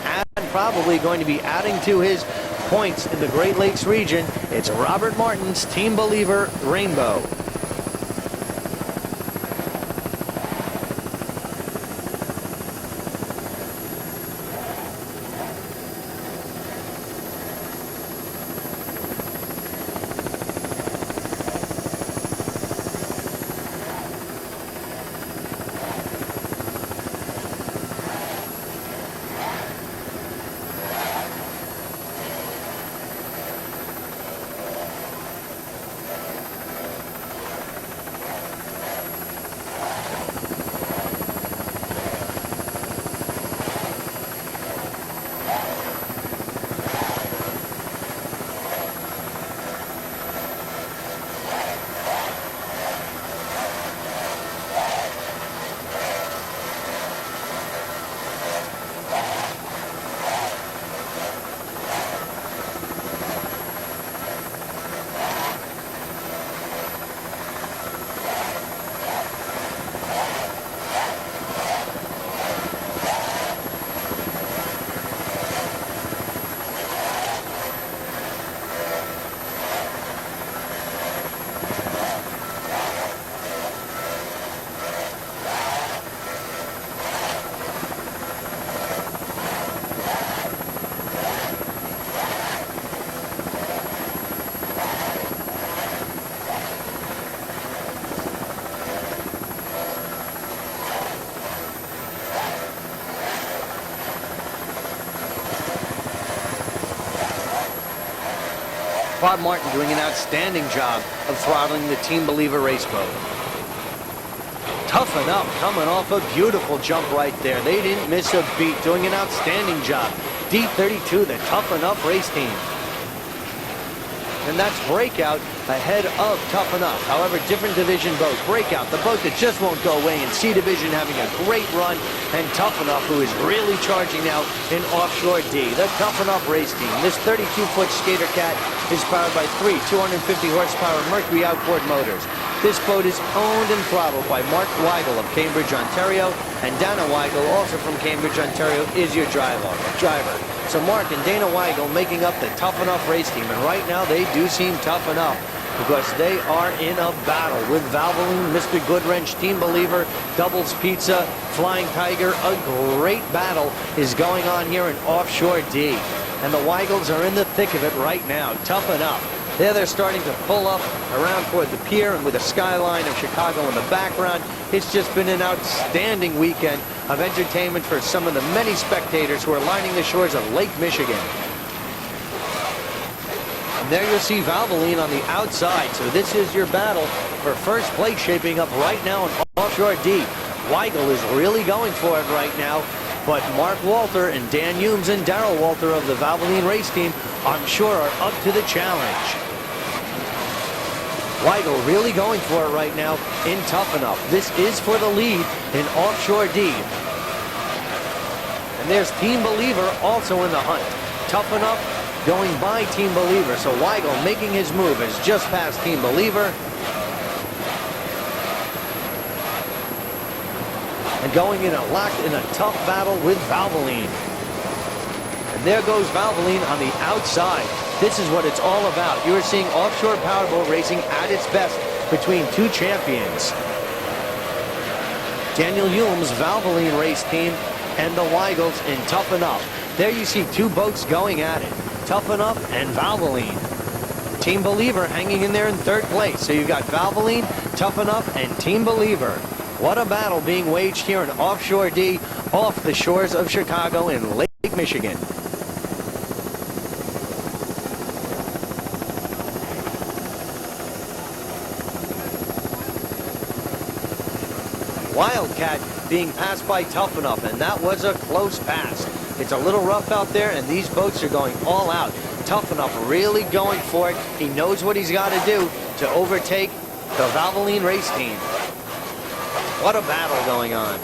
probably going to be adding to his points in the Great Lakes region, it's Robert Martin's Team Believer Rainbow. Bob Martin doing an outstanding job of throttling the Team Believer race boat. Toughen Up coming off a beautiful jump right there. They didn't miss a beat, doing an outstanding job. D32, the Toughen Up race team. And that's Breakout ahead of Toughen Up. However, different division boat. Breakout, the boat that just won't go away, and C Division having a great run, and Toughen Up, who is really charging now in Offshore D. The Toughen Up race team. This 32-foot Skater Cat is powered by three 250 horsepower Mercury outboard motors. This boat is owned and throttled by Mark Weigel of Cambridge, Ontario, and Dana Weigel, also from Cambridge, Ontario, is your driver. So Mark and Dana Weigel making up the Toughen Up race team, and right now they do seem tough enough because they are in a battle with Valvoline, Mr. Goodwrench, Team Believer, Doubles Pizza, Flying Tiger. A great battle is going on here in Offshore D, and the Weigels are in the thick of it right now. Toughen Up. There they're starting to pull up around toward the pier, and with the skyline of Chicago in the background, it's just been an outstanding weekend of entertainment for some of the many spectators who are lining the shores of Lake Michigan. And there you'll see Valvoline on the outside, so this is your battle for first place shaping up right now in Offshore D. Weigel is really going for it right now, but Mark Walter and Dan Humes and Darrell Walter of the Valvoline race team, I'm sure, are up to the challenge. Weigel really going for it right now in Toughen Up. This is for the lead in Offshore D. And there's Team Believer also in the hunt. Toughen Up going by Team Believer. So Weigel making his move, has just passed Team Believer. And going in a locked in a tough battle with Valvoline. And there goes Valvoline on the outside. This is what it's all about. You are seeing offshore powerboat racing at its best between two champions. Daniel Hume's Valvoline race team and the Weigels in Toughen Up. There you see two boats going at it. Toughen Up and Valvoline. Team Believer hanging in there in third place. So you've got Valvoline, Toughen Up, and Team Believer. What a battle being waged here in Offshore D off the shores of Chicago in Lake Michigan. Wildcat being passed by Toughen Up, and that was a close pass. It's a little rough out there, and these boats are going all out. Toughen Up really going for it. He knows what he's got to do to overtake the Valvoline race team. What a battle going on.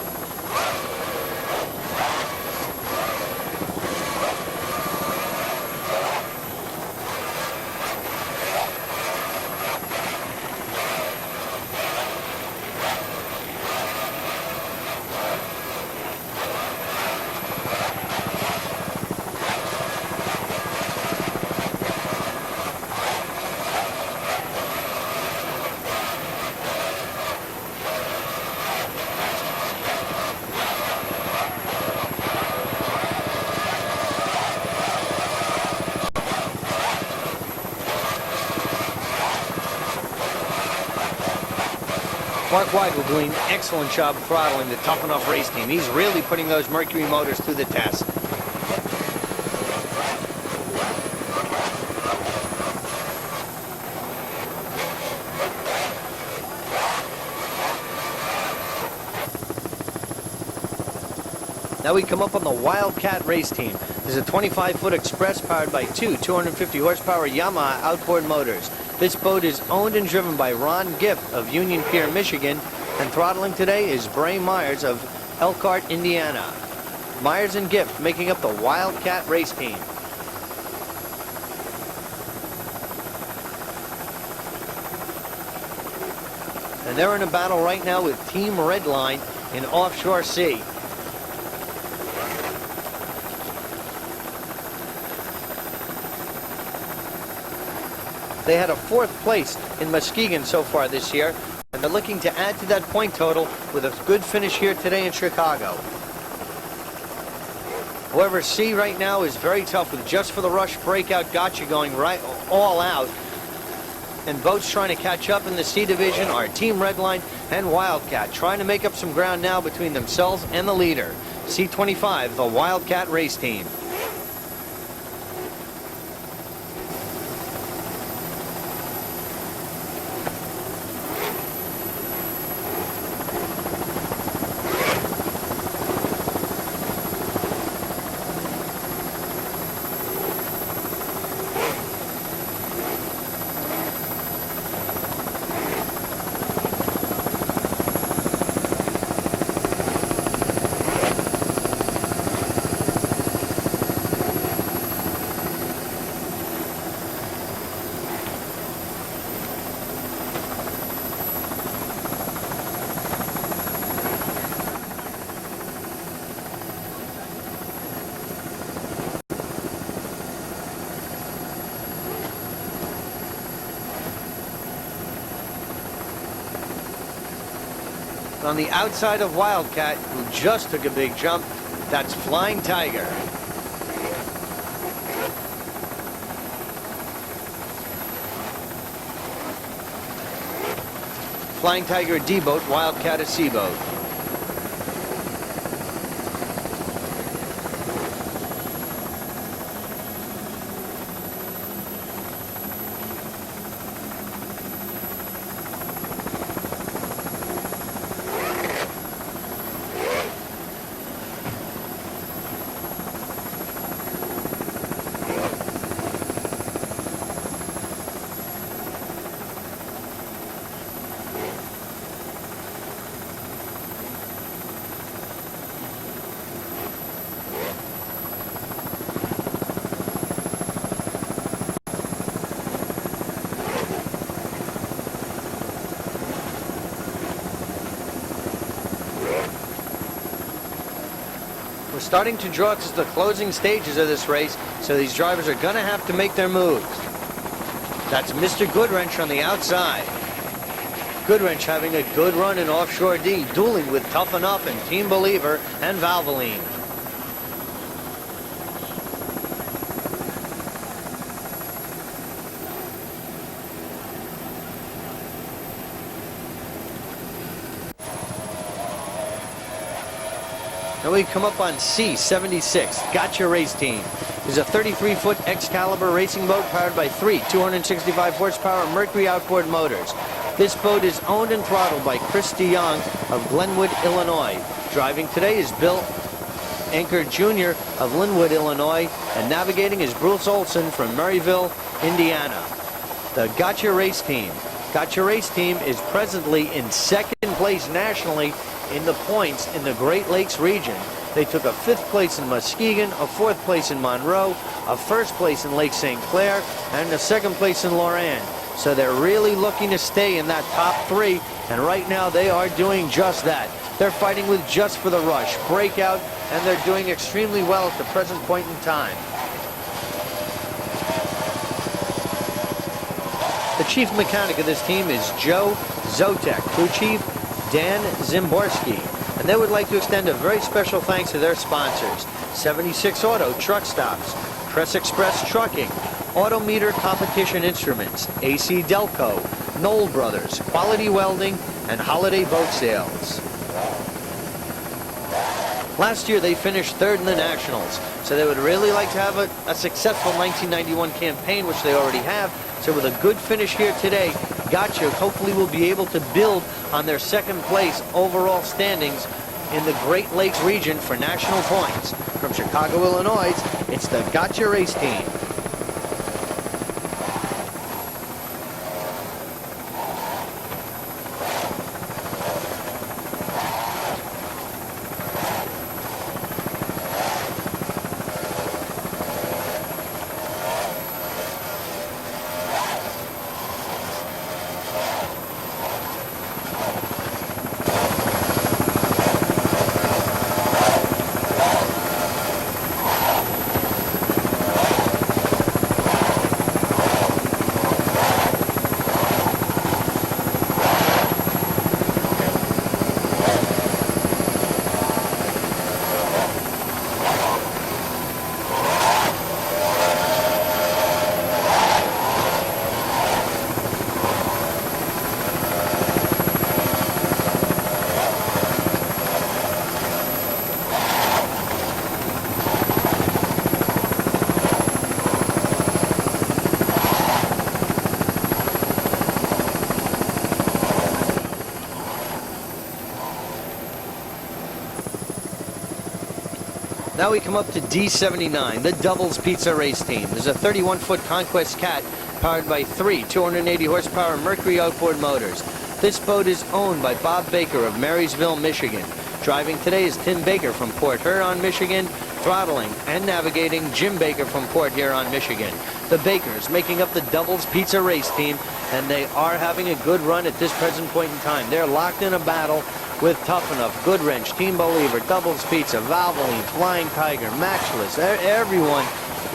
Mark Weigel doing an excellent job of throttling the Toughen Up race team. He's really putting those Mercury motors to the test. Now we come up on the Wildcat race team. This is a 25-foot express powered by two 250 horsepower Yamaha outboard motors. This boat is owned and driven by Ron Gift of Union Pier, Michigan, and throttling today is Bray Myers of Elkhart, Indiana. Myers and Gift making up the Wildcat race team. And they're in a battle right now with Team Redline in Offshore C. They had a fourth place in Muskegon so far this year, and they're looking to add to that point total with a good finish here today in Chicago. However, C right now is very tough with Just for the Rush Breakout Gotcha going right all out. And boats trying to catch up in the C division are Team Redline and Wildcat, trying to make up some ground now between themselves and the leader, C25, the Wildcat race team. on the outside of Wildcat, who just took a big jump. That's Flying Tiger. Flying Tiger a D-boat, Wildcat a C-boat. We're starting to draw to the closing stages of this race, so these drivers are going to have to make their moves. That's Mr. Goodwrench on the outside. Goodwrench having a good run in Offshore D, dueling with Tough Enough and Team Believer and Valvoline. Now we come up on C76, Gotcha Race Team. It's a 33-foot Excalibur racing boat powered by three 265 horsepower Mercury outboard motors. This boat is owned and throttled by Chris DeYoung of Glenwood, Illinois. Driving today is Bill Anker Jr. of Linwood, Illinois, and navigating is Bruce Olson from Maryville, Indiana. The Gotcha Race Team. Gotcha Race Team is presently in second place nationally in the points in the Great Lakes region. They took a 5th place in Muskegon, a 4th place in Monroe, a 1st place in Lake St. Clair, and a 2nd place in Loran. So they're really looking to stay in that top 3, and right now they are doing just that. They're fighting with just for the rush, breakout, and they're doing extremely well at the present point in time. The chief mechanic of this team is Joe Zotek, crew chief Dan Zimborski, and they would like to extend a very special thanks to their sponsors: 76 Auto Truck Stops, Press Express Trucking, Autometer Competition Instruments, AC Delco, Knoll Brothers, Quality Welding, and Holiday Boat Sales. Last year they finished 3rd in the Nationals, so they would really like to have a successful 1991 campaign, which they already have. So with a good finish here today, Gotcha hopefully will be able to build on their 2nd place overall standings in the Great Lakes region for national points. From Chicago, Illinois, it's the Gotcha Race Team. Now we come up to D79, the Doubles Pizza Race Team. There's a 31-foot Conquest Cat powered by three 280 horsepower Mercury outboard motors. This boat is owned by Bob Baker of Marysville, Michigan. Driving today is Tim Baker from Port Huron, Michigan, throttling and navigating Jim Baker from Port Huron, Michigan. The Bakers making up the Doubles Pizza Race Team, and they are having a good run at this present point in time. They're locked in a battle with Tough Enough, Goodwrench, Team Believer, Doubles Pizza, Valvoline, Flying Tiger, Matchless. Everyone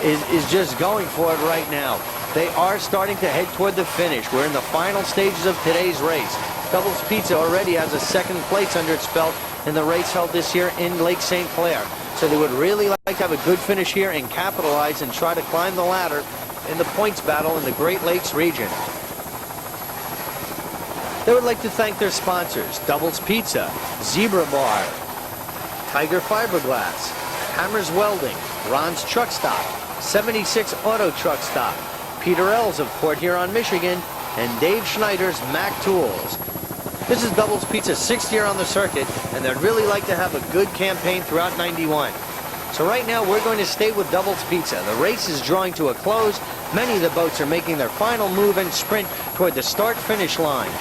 is just going for it right now. They are starting to head toward the finish. We're in the final stages of today's race. Doubles Pizza already has a second place under its belt in the race held this year in Lake St. Clair. So they would really like to have a good finish here and capitalize and try to climb the ladder in the points battle in the Great Lakes region. They would like to thank their sponsors: Doubles Pizza, Zebra Bar, Tiger Fiberglass, Hammers Welding, Ron's Truck Stop, 76 Auto Truck Stop, Peter Ells of Port Huron, Michigan, and Dave Schneider's Mac Tools. This is Doubles Pizza's 6th year on the circuit, and they'd really like to have a good campaign throughout 91. So right now we're going to stay with Doubles Pizza. The race is drawing to a close. Many of the boats are making their final move and sprint toward the start-finish line.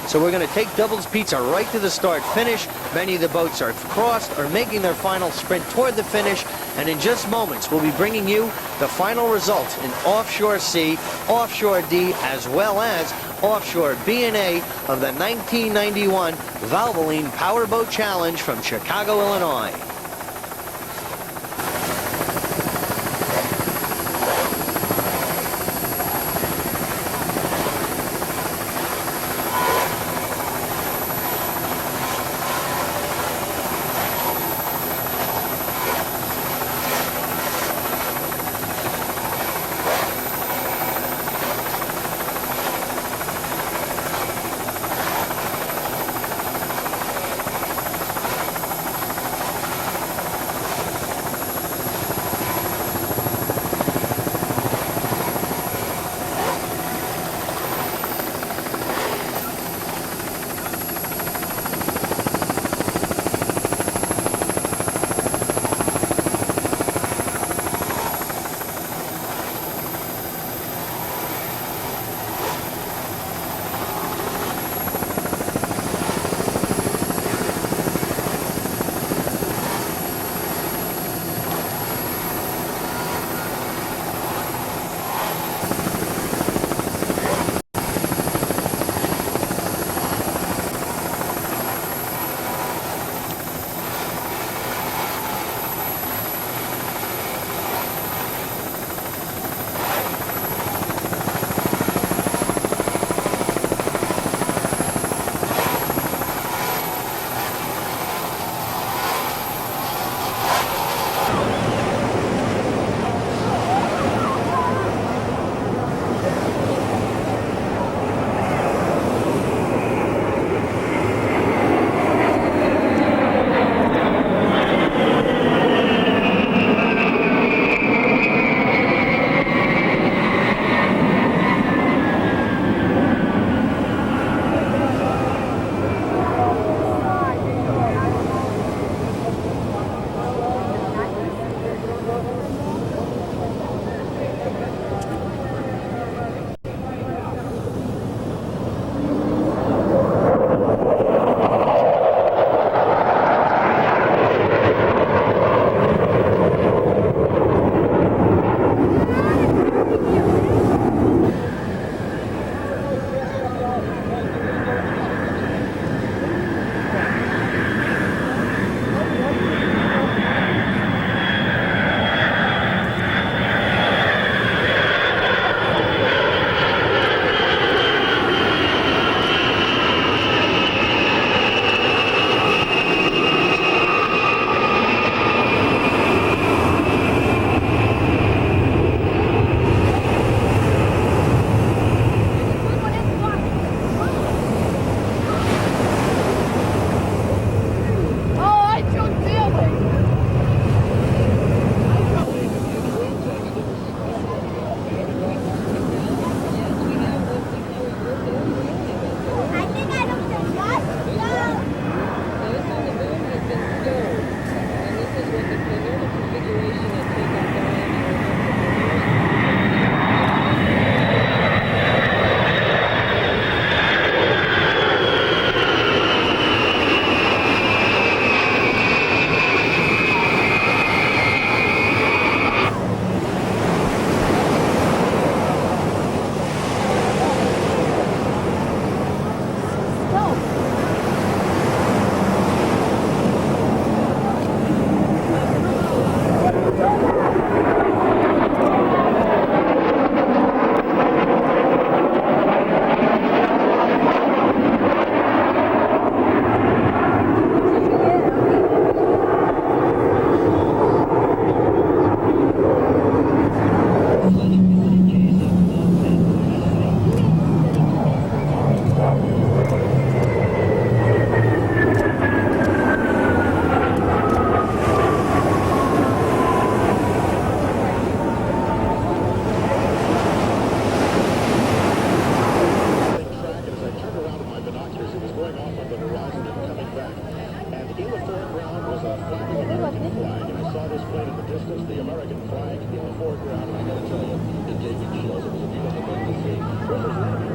So we're going to take Doubles Pizza right to the start-finish. Many of the boats are crossed or making their final sprint toward the finish. And in just moments, we'll be bringing you the final results in Offshore C, Offshore D, as well as Offshore B and A of the 1991 Valvoline Powerboat Challenge from Chicago, Illinois. American flag in the foreground. I got to tell you, the David Show was a beautiful thing to see.